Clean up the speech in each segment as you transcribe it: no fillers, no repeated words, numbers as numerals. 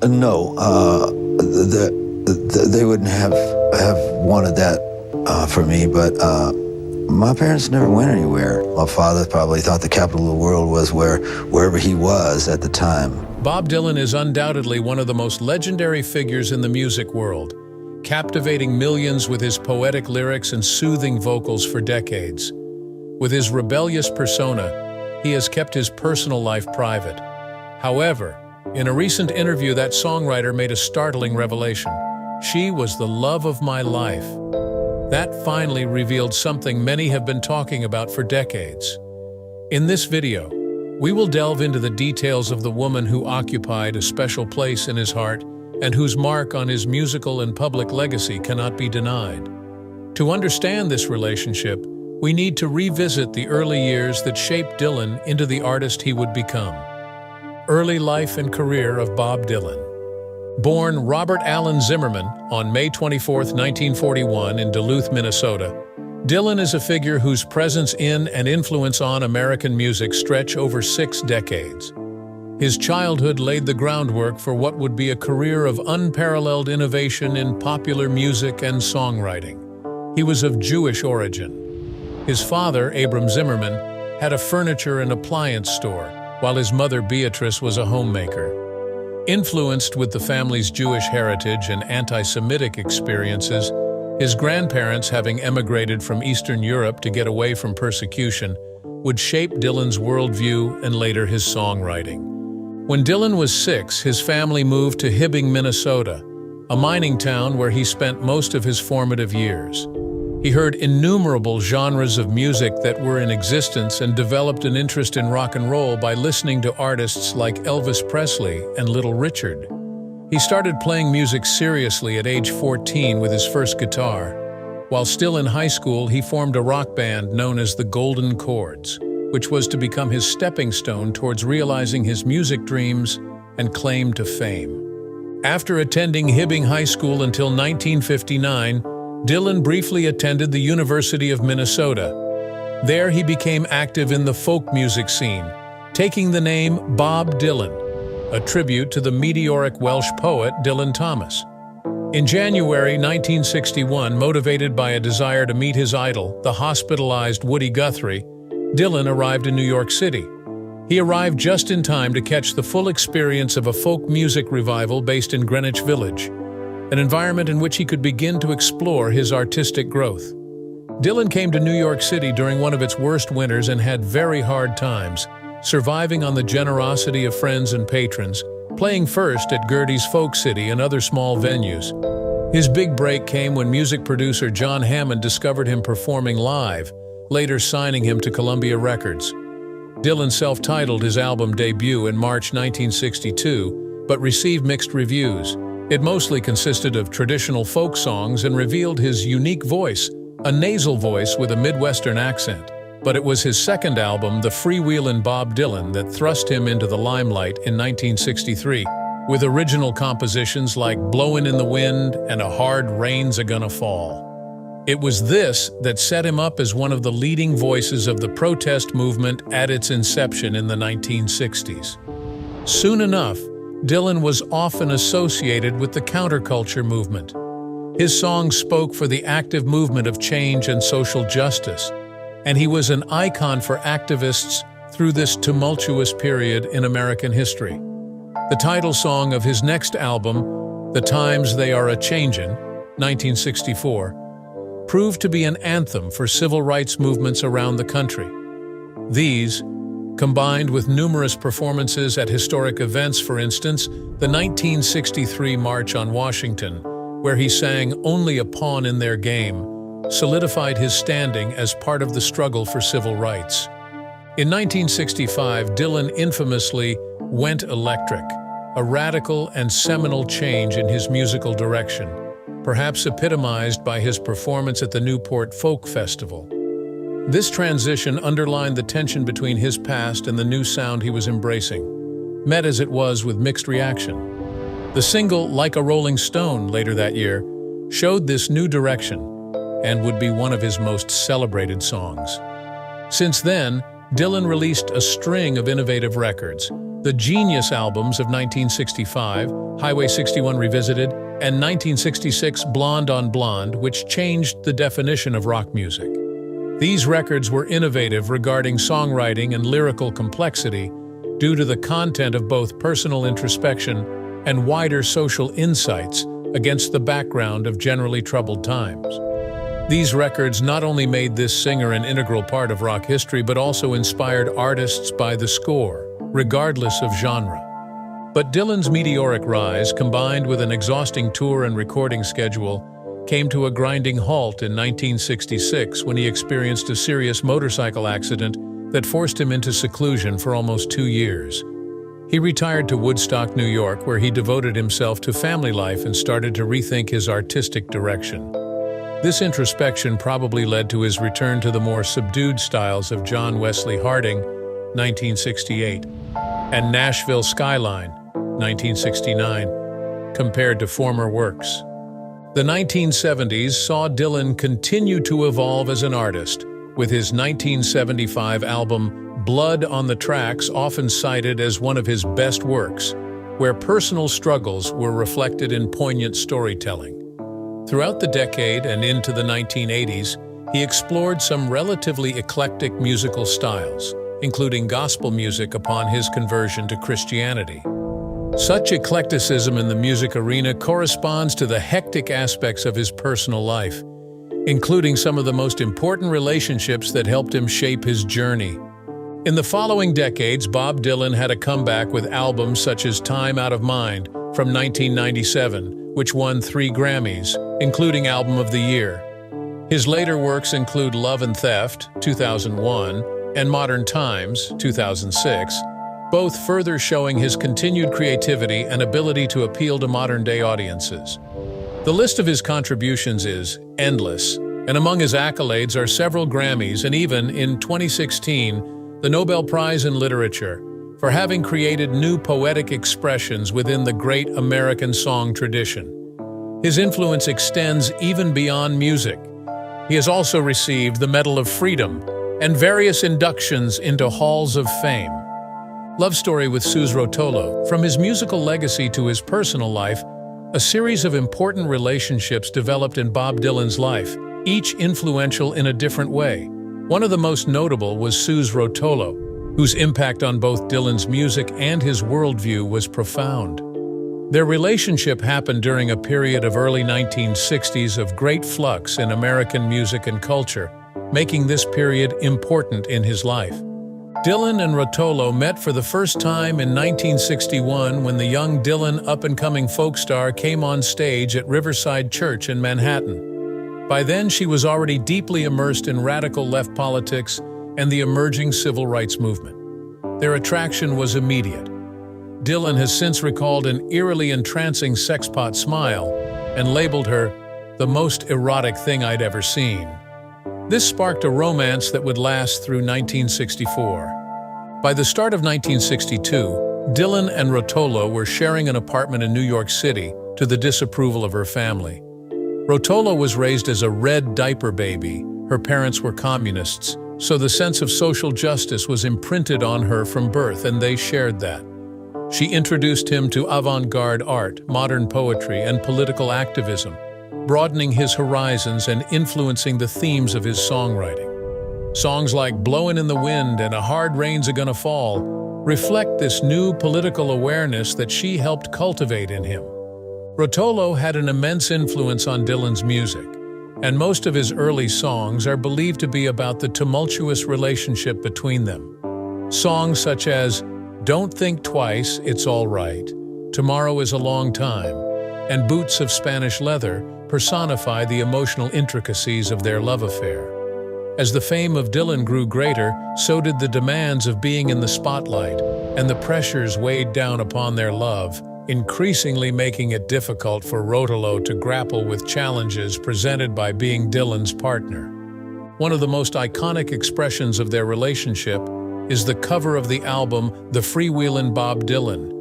No, they wouldn't have wanted that for me, but my parents never went anywhere. My father probably thought the capital of the world was wherever he was at the time. Bob Dylan is undoubtedly one of the most legendary figures in the music world, captivating millions with his poetic lyrics and soothing vocals for decades. With his rebellious persona, he has kept his personal life private. However, in a recent interview, that songwriter made a startling revelation. She was the love of my life. That finally revealed something many have been talking about for decades. In this video, we will delve into the details of the woman who occupied a special place in his heart and whose mark on his musical and public legacy cannot be denied. To understand this relationship, we need to revisit the early years that shaped Dylan into the artist he would become. Early life and career of Bob Dylan. Born Robert Allen Zimmerman on May 24, 1941 in Duluth, Minnesota, Dylan is a figure whose presence in and influence on American music stretch over 6 decades. His childhood laid the groundwork for what would be a career of unparalleled innovation in popular music and songwriting. He was of Jewish origin. His father, Abram Zimmerman, had a furniture and appliance store, while his mother, Beatrice, was a homemaker. Influenced with the family's Jewish heritage and anti-Semitic experiences, his grandparents, having emigrated from Eastern Europe to get away from persecution, would shape Dylan's worldview and later his songwriting. When Dylan was 6, his family moved to Hibbing, Minnesota, a mining town where he spent most of his formative years. He heard innumerable genres of music that were in existence and developed an interest in rock and roll by listening to artists like Elvis Presley and Little Richard. He started playing music seriously at age 14 with his first guitar. While still in high school, he formed a rock band known as the Golden Chords, which was to become his stepping stone towards realizing his music dreams and claim to fame. After attending Hibbing High School until 1959, Dylan briefly attended the University of Minnesota. There he became active in the folk music scene, taking the name Bob Dylan, a tribute to the meteoric Welsh poet Dylan Thomas. In January 1961, motivated by a desire to meet his idol, the hospitalized Woody Guthrie, Dylan arrived in New York City. He arrived just in time to catch the full experience of a folk music revival based in Greenwich Village, an environment in which he could begin to explore his artistic growth. Dylan came to New York City during one of its worst winters and had very hard times, surviving on the generosity of friends and patrons, playing first at Gerde's Folk City and other small venues. His big break came when music producer John Hammond discovered him performing live, later signing him to Columbia Records. Dylan self-titled his album debut in March 1962, but received mixed reviews. It mostly consisted of traditional folk songs and revealed his unique voice, a nasal voice with a Midwestern accent. But it was his second album, The Freewheelin' Bob Dylan, that thrust him into the limelight in 1963, with original compositions like Blowin' in the Wind and A Hard Rain's A Gonna Fall. It was this that set him up as one of the leading voices of the protest movement at its inception in the 1960s. Soon enough, Dylan was often associated with the counterculture movement. His songs spoke for the active movement of change and social justice, and he was an icon for activists through this tumultuous period in American history. The title song of his next album, The Times They Are A-Changin', 1964, proved to be an anthem for civil rights movements around the country. These, combined with numerous performances at historic events, for instance, the 1963 March on Washington, where he sang Only a Pawn in Their Game, solidified his standing as part of the struggle for civil rights. In 1965, Dylan infamously went electric, a radical and seminal change in his musical direction, perhaps epitomized by his performance at the Newport Folk Festival. This transition underlined the tension between his past and the new sound he was embracing, met as it was with mixed reaction. The single Like a Rolling Stone later that year showed this new direction and would be one of his most celebrated songs. Since then, Dylan released a string of innovative records, The Genius albums of 1965, Highway 61 Revisited, and 1966 Blonde on Blonde, which changed the definition of rock music. These records were innovative regarding songwriting and lyrical complexity due to the content of both personal introspection and wider social insights against the background of generally troubled times. These records not only made this singer an integral part of rock history, but also inspired artists by the score, regardless of genre. But Dylan's meteoric rise, combined with an exhausting tour and recording schedule, came to a grinding halt in 1966 when he experienced a serious motorcycle accident that forced him into seclusion for almost 2 years. He retired to Woodstock, New York, where he devoted himself to family life and started to rethink his artistic direction. This introspection probably led to his return to the more subdued styles of John Wesley Harding, 1968, and Nashville Skyline, 1969, compared to former works. The 1970s saw Dylan continue to evolve as an artist, with his 1975 album Blood on the Tracks often cited as one of his best works, where personal struggles were reflected in poignant storytelling. Throughout the decade and into the 1980s, he explored some relatively eclectic musical styles, including gospel music upon his conversion to Christianity. Such eclecticism in the music arena corresponds to the hectic aspects of his personal life, including some of the most important relationships that helped him shape his journey. In the following decades, Bob Dylan had a comeback with albums such as Time Out of Mind from 1997, which won 3 Grammys, including Album of the Year. His later works include Love and Theft, 2001, and Modern Times, 2006, both further showing his continued creativity and ability to appeal to modern-day audiences. The list of his contributions is endless, and among his accolades are several Grammys and even, in 2016, the Nobel Prize in Literature for having created new poetic expressions within the great American song tradition. His influence extends even beyond music. He has also received the Medal of Freedom and various inductions into halls of fame. Love Story with Suze Rotolo. From his musical legacy to his personal life, a series of important relationships developed in Bob Dylan's life, each influential in a different way. One of the most notable was Suze Rotolo, whose impact on both Dylan's music and his worldview was profound. Their relationship happened during a period of early 1960s of great flux in American music and culture, making this period important in his life. Dylan and Rotolo met for the first time in 1961 when the young Dylan up-and-coming folk star came on stage at Riverside Church in Manhattan. By then, she was already deeply immersed in radical left politics and the emerging civil rights movement. Their attraction was immediate. Dylan has since recalled an eerily entrancing sexpot smile and labeled her the most erotic thing I'd ever seen. This sparked a romance that would last through 1964. By the start of 1962, Dylan and Rotolo were sharing an apartment in New York City to the disapproval of her family. Rotolo was raised as a red diaper baby. Her parents were communists, so the sense of social justice was imprinted on her from birth, and they shared that. She introduced him to avant-garde art, modern poetry, and political activism, broadening his horizons and influencing the themes of his songwriting. Songs like Blowin' in the Wind and A Hard Rain's A Gonna Fall reflect this new political awareness that she helped cultivate in him. Rotolo had an immense influence on Dylan's music, and most of his early songs are believed to be about the tumultuous relationship between them. Songs such as Don't Think Twice, It's All Right, Tomorrow is a Long Time, and Boots of Spanish Leather personify the emotional intricacies of their love affair. As the fame of Dylan grew greater, so did the demands of being in the spotlight, and the pressures weighed down upon their love, increasingly making it difficult for Rotolo to grapple with challenges presented by being Dylan's partner. One of the most iconic expressions of their relationship is the cover of the album The Freewheelin' Bob Dylan,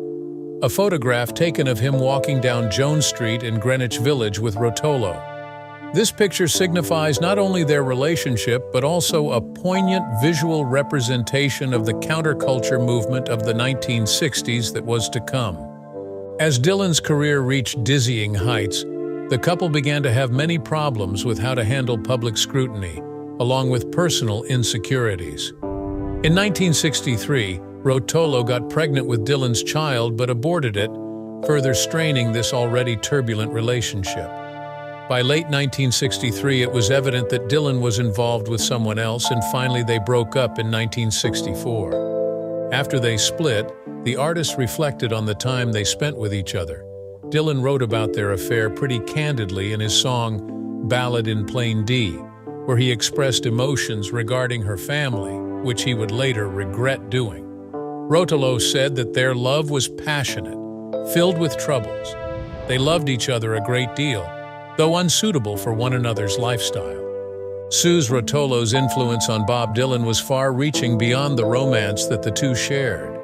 a photograph taken of him walking down Jones Street in Greenwich Village with Rotolo. This picture signifies not only their relationship, but also a poignant visual representation of the counterculture movement of the 1960s that was to come. As Dylan's career reached dizzying heights, the couple began to have many problems with how to handle public scrutiny, along with personal insecurities. In 1963, Rotolo got pregnant with Dylan's child but aborted it, further straining this already turbulent relationship. By late 1963, it was evident that Dylan was involved with someone else, and finally they broke up in 1964. After they split, the artists reflected on the time they spent with each other. Dylan wrote about their affair pretty candidly in his song Ballad in Plain D, where he expressed emotions regarding her family, which he would later regret doing. Rotolo said that their love was passionate, filled with troubles. They loved each other a great deal, though unsuitable for one another's lifestyle. Suze Rotolo's influence on Bob Dylan was far-reaching beyond the romance that the two shared.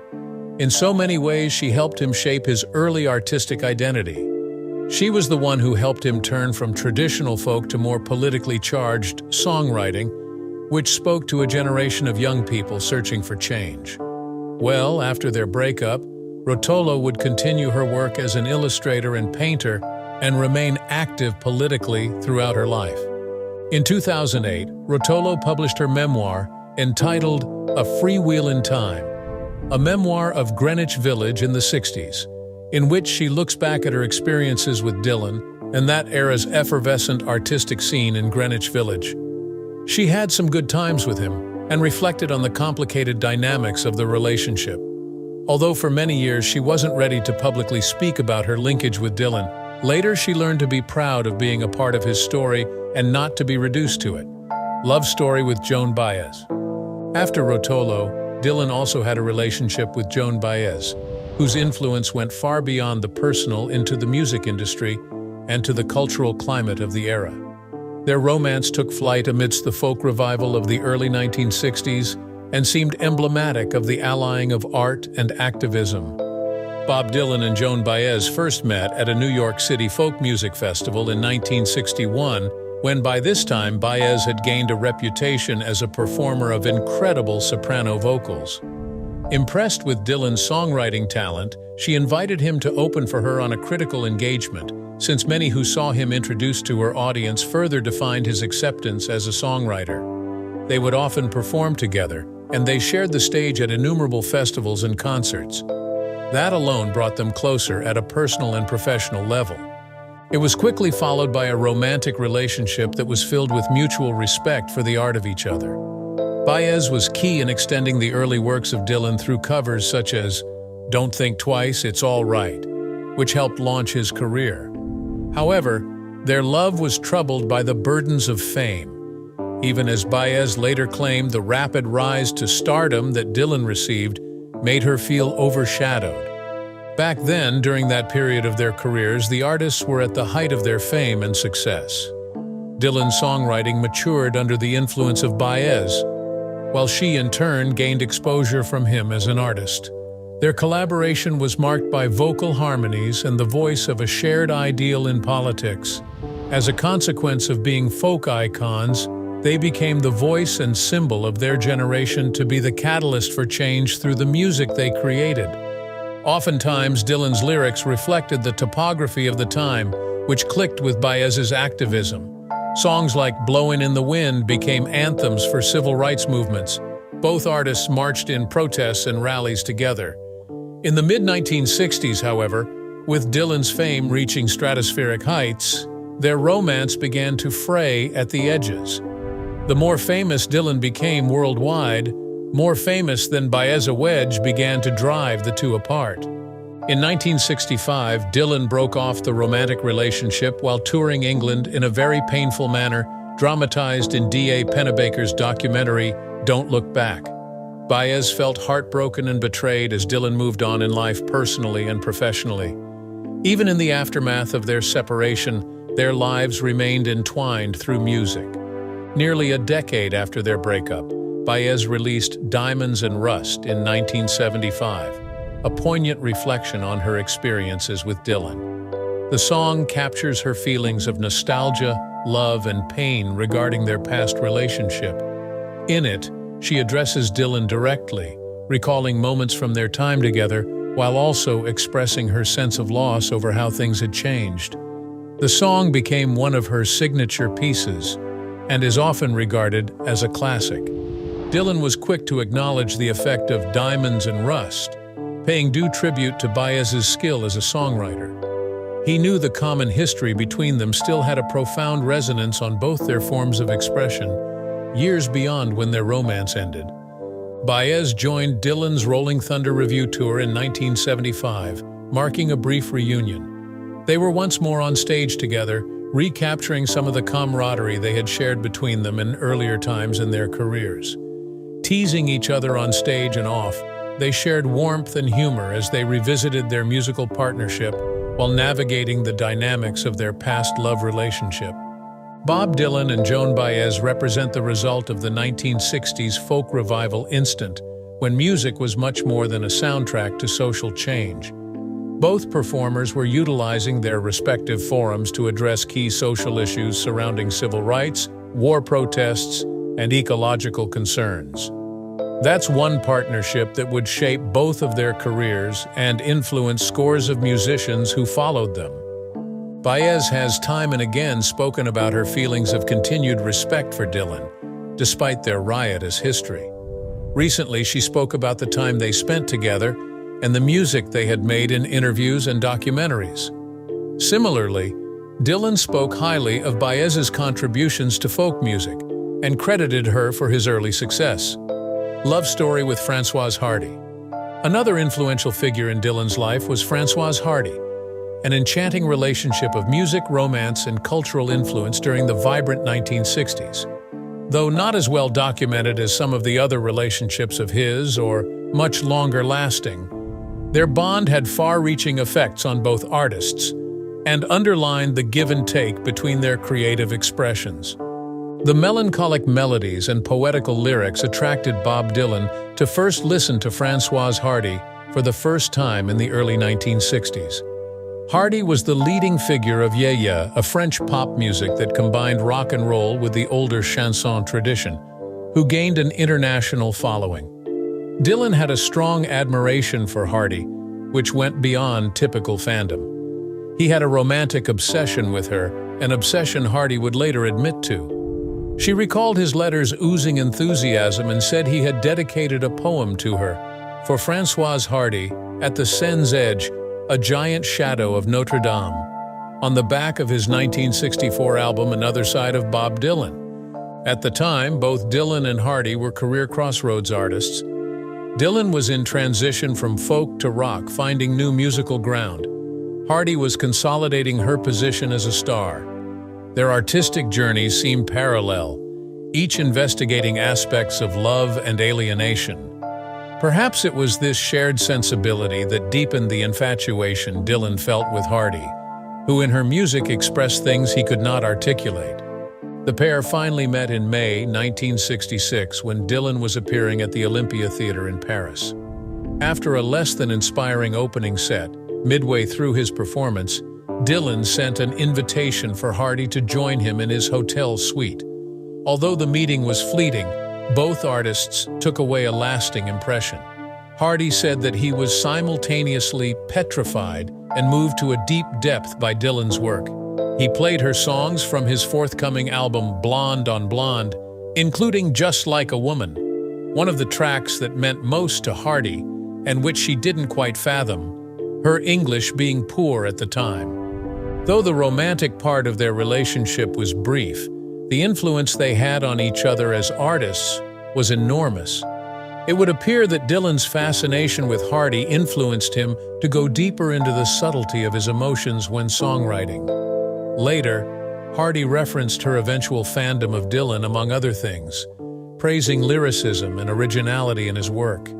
In so many ways, she helped him shape his early artistic identity. She was the one who helped him turn from traditional folk to more politically charged songwriting, which spoke to a generation of young people searching for change. Well, after their breakup, Rotolo would continue her work as an illustrator and painter and remain active politically throughout her life. In 2008, Rotolo published her memoir entitled A Freewheel in Time, a memoir of Greenwich Village in the 60s, in which she looks back at her experiences with Dylan and that era's effervescent artistic scene in Greenwich Village. She had some good times with him and reflected on the complicated dynamics of the relationship. Although for many years she wasn't ready to publicly speak about her linkage with Dylan, later she learned to be proud of being a part of his story and not to be reduced to it. Love story with Joan Baez. After Rotolo, Dylan also had a relationship with Joan Baez, whose influence went far beyond the personal into the music industry and to the cultural climate of the era. Their romance took flight amidst the folk revival of the early 1960s and seemed emblematic of the allying of art and activism. Bob Dylan and Joan Baez first met at a New York City folk music festival in 1961, when by this time Baez had gained a reputation as a performer of incredible soprano vocals. Impressed with Dylan's songwriting talent, she invited him to open for her on a critical engagement, since many who saw him introduced to her audience further defined his acceptance as a songwriter. They would often perform together, and they shared the stage at innumerable festivals and concerts. That alone brought them closer at a personal and professional level. It was quickly followed by a romantic relationship that was filled with mutual respect for the art of each other. Baez was key in extending the early works of Dylan through covers such as Don't Think Twice, It's All Right, which helped launch his career. However, their love was troubled by the burdens of fame. Even as Baez later claimed, the rapid rise to stardom that Dylan received made her feel overshadowed. Back then, during that period of their careers, the artists were at the height of their fame and success. Dylan's songwriting matured under the influence of Baez, while she in turn gained exposure from him as an artist. Their collaboration was marked by vocal harmonies and the voice of a shared ideal in politics. As a consequence of being folk icons, they became the voice and symbol of their generation to be the catalyst for change through the music they created. Oftentimes, Dylan's lyrics reflected the topography of the time, which clicked with Baez's activism. Songs like Blowin' in the Wind became anthems for civil rights movements. Both artists marched in protests and rallies together. In the mid-1960s, however, with Dylan's fame reaching stratospheric heights, their romance began to fray at the edges. The more famous Dylan became worldwide, more famous than Baez, a wedge began to drive the two apart. In 1965, Dylan broke off the romantic relationship while touring England in a very painful manner, dramatized in D.A. Pennebaker's documentary, Don't Look Back. Baez felt heartbroken and betrayed as Dylan moved on in life personally and professionally. Even in the aftermath of their separation, their lives remained entwined through music. Nearly a decade after their breakup, Baez released Diamonds and Rust in 1975, a poignant reflection on her experiences with Dylan. The song captures her feelings of nostalgia, love, and pain regarding their past relationship. In it, she addresses Dylan directly, recalling moments from their time together while also expressing her sense of loss over how things had changed. The song became one of her signature pieces and is often regarded as a classic. Dylan was quick to acknowledge the effect of Diamonds and Rust, paying due tribute to Baez's skill as a songwriter. He knew the common history between them still had a profound resonance on both their forms of expression, years beyond when their romance ended. Baez joined Dylan's Rolling Thunder Revue tour in 1975, marking a brief reunion. They were once more on stage together, recapturing some of the camaraderie they had shared between them in earlier times in their careers. Teasing each other on stage and off, they shared warmth and humor as they revisited their musical partnership while navigating the dynamics of their past love relationship. Bob Dylan and Joan Baez represent the result of the 1960s folk revival instant, when music was much more than a soundtrack to social change. Both performers were utilizing their respective forums to address key social issues surrounding civil rights, war protests, and ecological concerns. That's one partnership that would shape both of their careers and influence scores of musicians who followed them. Baez has time and again spoken about her feelings of continued respect for Dylan, despite their riotous history. Recently, she spoke about the time they spent together and the music they had made in interviews and documentaries. Similarly, Dylan spoke highly of Baez's contributions to folk music and credited her for his early success. Love story with Françoise Hardy. Another influential figure in Dylan's life was Françoise Hardy, an enchanting relationship of music, romance, and cultural influence during the vibrant 1960s. Though not as well documented as some of the other relationships of his or much longer lasting, their bond had far-reaching effects on both artists and underlined the give and take between their creative expressions. The melancholic melodies and poetical lyrics attracted Bob Dylan to first listen to Françoise Hardy for the first time in the early 1960s. Hardy was the leading figure of yéyé, a French pop music that combined rock and roll with the older chanson tradition, who gained an international following. Dylan had a strong admiration for Hardy, which went beyond typical fandom. He had a romantic obsession with her, an obsession Hardy would later admit to. She recalled his letters oozing enthusiasm and said he had dedicated a poem to her. For Françoise Hardy, at the Seine's edge, a giant shadow of Notre Dame, on the back of his 1964 album Another Side of Bob Dylan. At the time, both Dylan and Hardy were career crossroads artists. Dylan was in transition from folk to rock, finding new musical ground. Hardy was consolidating her position as a star. Their artistic journeys seemed parallel, each investigating aspects of love and alienation. Perhaps it was this shared sensibility that deepened the infatuation Dylan felt with Hardy, who in her music expressed things he could not articulate. The pair finally met in May 1966 when Dylan was appearing at the Olympia Theatre in Paris. After a less than inspiring opening set, midway through his performance, Dylan sent an invitation for Hardy to join him in his hotel suite. Although the meeting was fleeting, both artists took away a lasting impression. Hardy said that he was simultaneously petrified and moved to a deep depth by Dylan's work. He played her songs from his forthcoming album Blonde on Blonde, including Just Like a Woman, one of the tracks that meant most to Hardy and which she didn't quite fathom, her English being poor at the time. Though the romantic part of their relationship was brief, the influence they had on each other as artists was enormous. It would appear that Dylan's fascination with Hardy influenced him to go deeper into the subtlety of his emotions when songwriting. Later, Hardy referenced her eventual fandom of Dylan among other things, praising lyricism and originality in his work.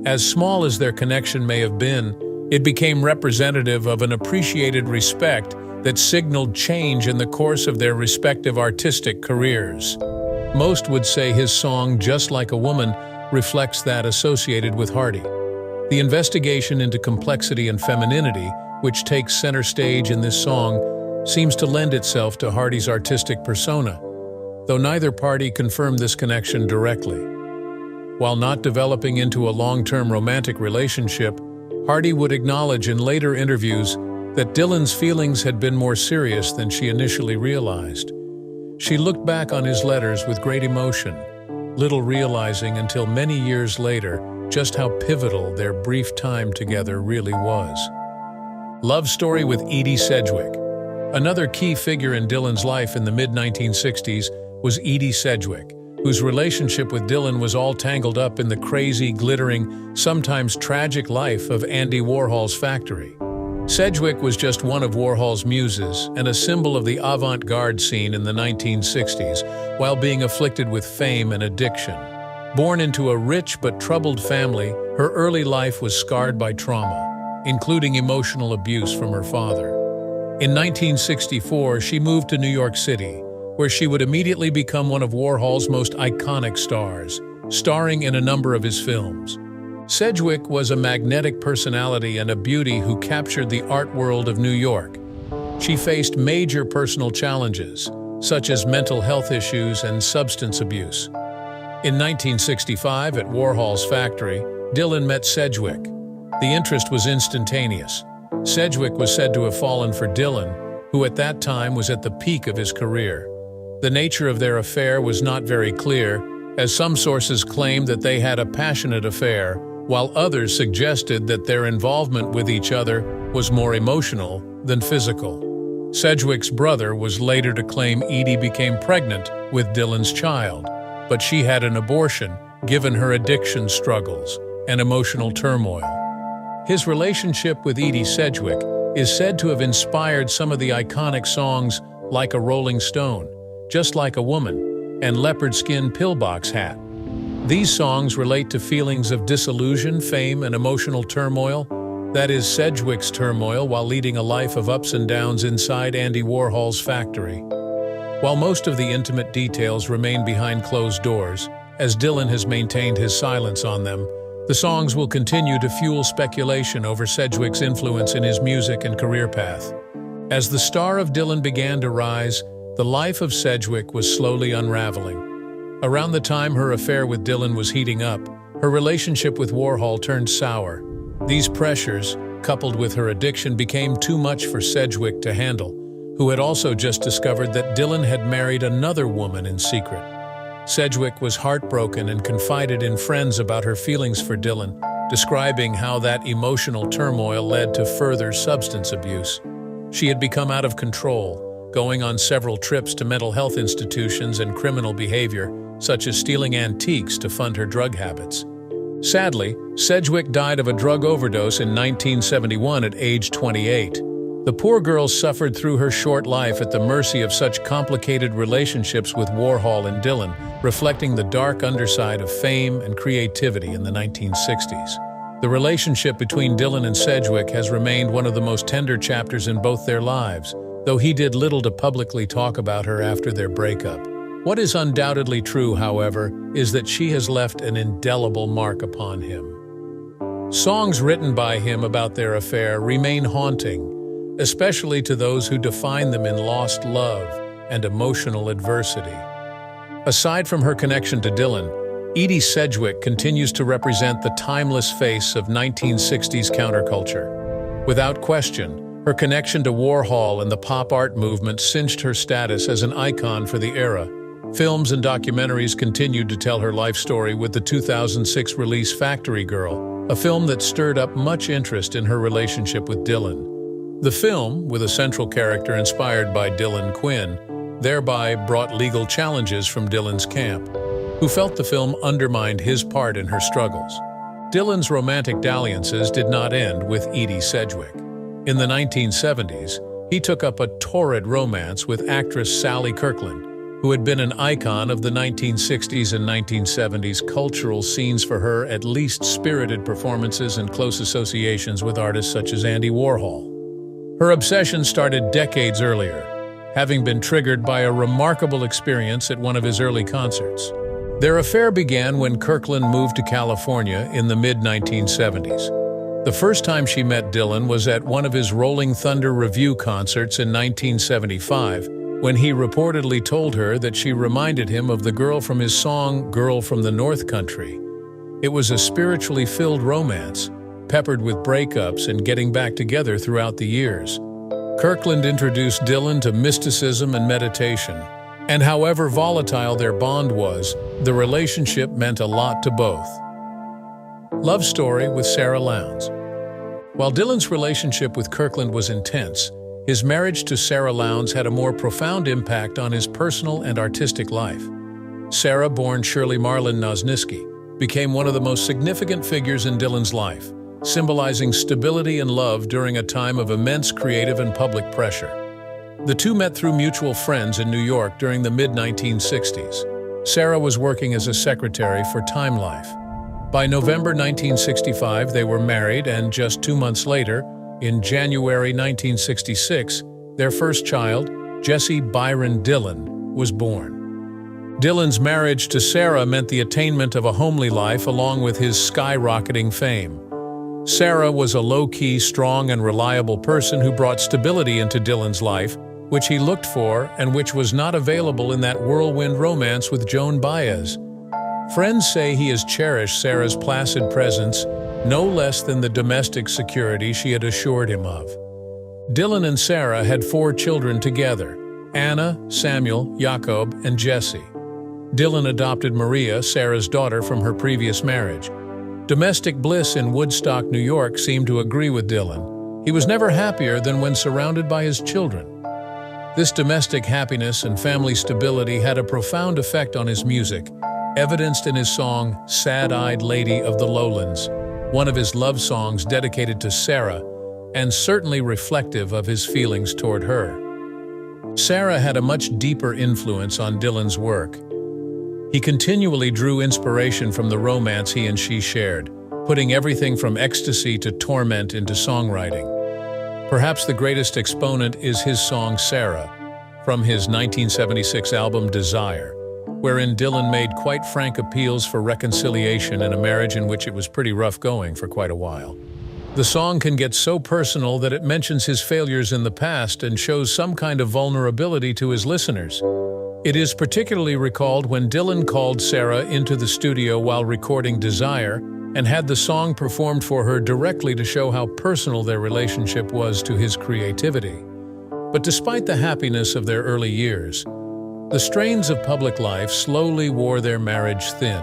As small as their connection may have been, it became representative of an appreciated respect that signaled change in the course of their respective artistic careers. Most would say his song Just Like a Woman reflects that associated with Hardy. The investigation into complexity and femininity, which takes center stage in this song, seems to lend itself to Hardy's artistic persona, though neither party confirmed this connection directly. While not developing into a long-term romantic relationship, Hardy would acknowledge in later interviews that Dylan's feelings had been more serious than she initially realized. She looked back on his letters with great emotion, little realizing until many years later just how pivotal their brief time together really was. Love story with Edie Sedgwick. Another key figure in Dylan's life in the mid-1960s was Edie Sedgwick, whose relationship with Dylan was all tangled up in the crazy, glittering, sometimes tragic life of Andy Warhol's factory. Sedgwick was just one of Warhol's muses and a symbol of the avant-garde scene in the 1960s, while being afflicted with fame and addiction. Born into a rich but troubled family, her early life was scarred by trauma, including emotional abuse from her father. In 1964, she moved to New York City, where she would immediately become one of Warhol's most iconic stars, starring in a number of his films. Sedgwick was a magnetic personality and a beauty who captured the art world of New York. She faced major personal challenges, such as mental health issues and substance abuse. In 1965, at Warhol's factory, Dylan met Sedgwick. The interest was instantaneous. Sedgwick was said to have fallen for Dylan, who at that time was at the peak of his career. The nature of their affair was not very clear, as some sources claimed that they had a passionate affair, while others suggested that their involvement with each other was more emotional than physical. Sedgwick's brother was later to claim Edie became pregnant with Dylan's child, but she had an abortion given her addiction struggles and emotional turmoil. His relationship with Edie Sedgwick is said to have inspired some of the iconic songs Like a Rolling Stone, Just Like a Woman, and Leopard Skin Pillbox Hat. These songs relate to feelings of disillusion, fame, and emotional turmoil. That is Sedgwick's turmoil while leading a life of ups and downs inside Andy Warhol's factory. While most of the intimate details remain behind closed doors, as Dylan has maintained his silence on them, the songs will continue to fuel speculation over Sedgwick's influence in his music and career path. As the star of Dylan began to rise, the life of Sedgwick was slowly unraveling. Around the time her affair with Dylan was heating up, her relationship with Warhol turned sour. These pressures, coupled with her addiction, became too much for Sedgwick to handle, who had also just discovered that Dylan had married another woman in secret. Sedgwick was heartbroken and confided in friends about her feelings for Dylan, describing how that emotional turmoil led to further substance abuse. She had become out of control, going on several trips to mental health institutions and criminal behavior, such as stealing antiques to fund her drug habits. Sadly, Sedgwick died of a drug overdose in 1971 at age 28. The poor girl suffered through her short life at the mercy of such complicated relationships with Warhol and Dylan, reflecting the dark underside of fame and creativity in the 1960s. The relationship between Dylan and Sedgwick has remained one of the most tender chapters in both their lives, though he did little to publicly talk about her after their breakup. What is undoubtedly true, however, is that she has left an indelible mark upon him. Songs written by him about their affair remain haunting, especially to those who define them in lost love and emotional adversity. Aside from her connection to Dylan, Edie Sedgwick continues to represent the timeless face of 1960s counterculture. Without question, her connection to Warhol and the pop art movement cinched her status as an icon for the era. Films and documentaries continued to tell her life story, with the 2006 release Factory Girl, a film that stirred up much interest in her relationship with Dylan. The film, with a central character inspired by Dylan Quinn, thereby brought legal challenges from Dylan's camp, who felt the film undermined his part in her struggles. Dylan's romantic dalliances did not end with Edie Sedgwick. In the 1970s, he took up a torrid romance with actress Sally Kirkland, who had been an icon of the 1960s and 1970s cultural scenes for her at least spirited performances and close associations with artists such as Andy Warhol. Her obsession started decades earlier, having been triggered by a remarkable experience at one of his early concerts. Their affair began when Kirkland moved to California in the mid-1970s. The first time she met Dylan was at one of his Rolling Thunder Revue concerts in 1975, when he reportedly told her that she reminded him of the girl from his song Girl from the North Country. It was a spiritually filled romance, peppered with breakups and getting back together throughout the years. Kirkland introduced Dylan to mysticism and meditation, and however volatile their bond was, the relationship meant a lot to both. Love story with Sarah Lownds. While Dylan's relationship with Kirkland was intense, his marriage to Sarah Lownds had a more profound impact on his personal and artistic life. Sarah, born Shirley Marlin Nosniski, became one of the most significant figures in Dylan's life, symbolizing stability and love during a time of immense creative and public pressure. The two met through mutual friends in New York during the mid-1960s. Sarah was working as a secretary for Time Life. By November 1965, they were married, and just 2 months later, in January 1966, their first child, Jesse Byron Dylan, was born. Dylan's marriage to Sarah meant the attainment of a homely life along with his skyrocketing fame. Sarah was a low-key, strong, and reliable person who brought stability into Dylan's life, which he looked for and which was not available in that whirlwind romance with Joan Baez. Friends say he has cherished Sarah's placid presence no less than the domestic security she had assured him of. Dylan and Sarah had 4 children together: Anna, Samuel, Jacob, and Jesse. Dylan adopted Maria, Sarah's daughter, from her previous marriage. Domestic bliss in Woodstock, New York seemed to agree with Dylan. He was never happier than when surrounded by his children. This domestic happiness and family stability had a profound effect on his music, evidenced in his song Sad-Eyed Lady of the Lowlands, one of his love songs dedicated to Sarah, and certainly reflective of his feelings toward her. Sarah had a much deeper influence on Dylan's work. He continually drew inspiration from the romance he and she shared, putting everything from ecstasy to torment into songwriting. Perhaps the greatest exponent is his song Sarah, from his 1976 album Desire, wherein Dylan made quite frank appeals for reconciliation in a marriage in which it was pretty rough going for quite a while. The song can get so personal that it mentions his failures in the past and shows some kind of vulnerability to his listeners. It is particularly recalled when Dylan called Sarah into the studio while recording Desire and had the song performed for her directly to show how personal their relationship was to his creativity. But despite the happiness of their early years, the strains of public life slowly wore their marriage thin.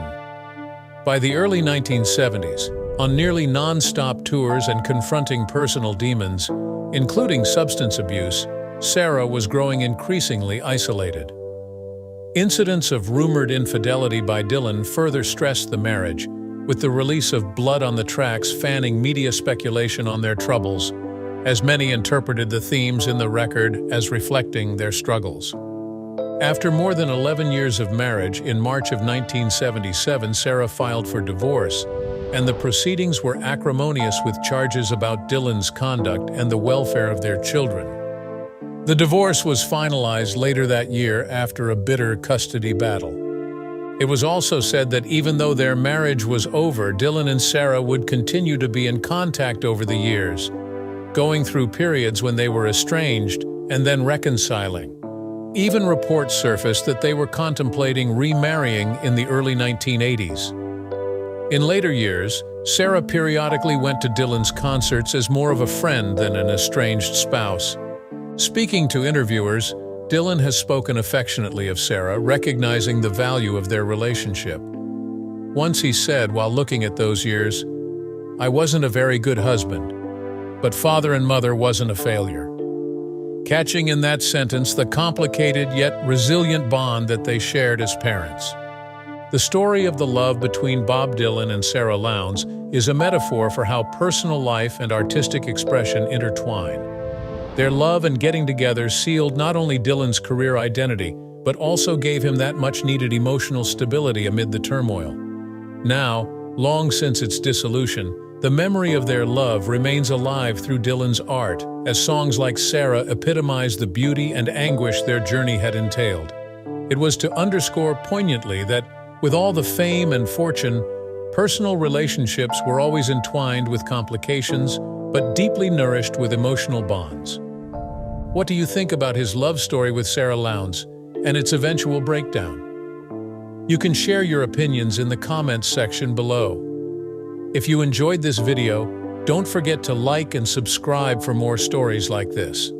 By the early 1970s, on nearly non-stop tours and confronting personal demons, including substance abuse, Sarah was growing increasingly isolated. Incidents of rumored infidelity by Dylan further stressed the marriage, with the release of Blood on the Tracks fanning media speculation on their troubles, as many interpreted the themes in the record as reflecting their struggles. After more than 11 years of marriage, in March of 1977, Sarah filed for divorce, and the proceedings were acrimonious with charges about Dylan's conduct and the welfare of their children. The divorce was finalized later that year after a bitter custody battle. It was also said that even though their marriage was over, Dylan and Sarah would continue to be in contact over the years, going through periods when they were estranged and then reconciling. Even reports surfaced that they were contemplating remarrying in the early 1980s. In later years, Sarah periodically went to Dylan's concerts as more of a friend than an estranged spouse. Speaking to interviewers, Dylan has spoken affectionately of Sarah, recognizing the value of their relationship. Once he said, while looking at those years, "I wasn't a very good husband, but father and mother wasn't a failure." Catching in that sentence the complicated yet resilient bond that they shared as parents. The story of the love between Bob Dylan and Sarah Lownds is a metaphor for how personal life and artistic expression intertwine. Their love and getting together sealed not only Dylan's career identity, but also gave him that much-needed emotional stability amid the turmoil. Now, long since its dissolution, the memory of their love remains alive through Dylan's art, as songs like Sarah epitomize the beauty and anguish their journey had entailed. It was to underscore poignantly that, with all the fame and fortune, Personal relationships were always entwined with complications, but deeply nourished with emotional bonds. What do you think about his love story with Sarah Lownds and its eventual breakdown? You can share your opinions in the comments section below. If you enjoyed this video, don't forget to like and subscribe for more stories like this.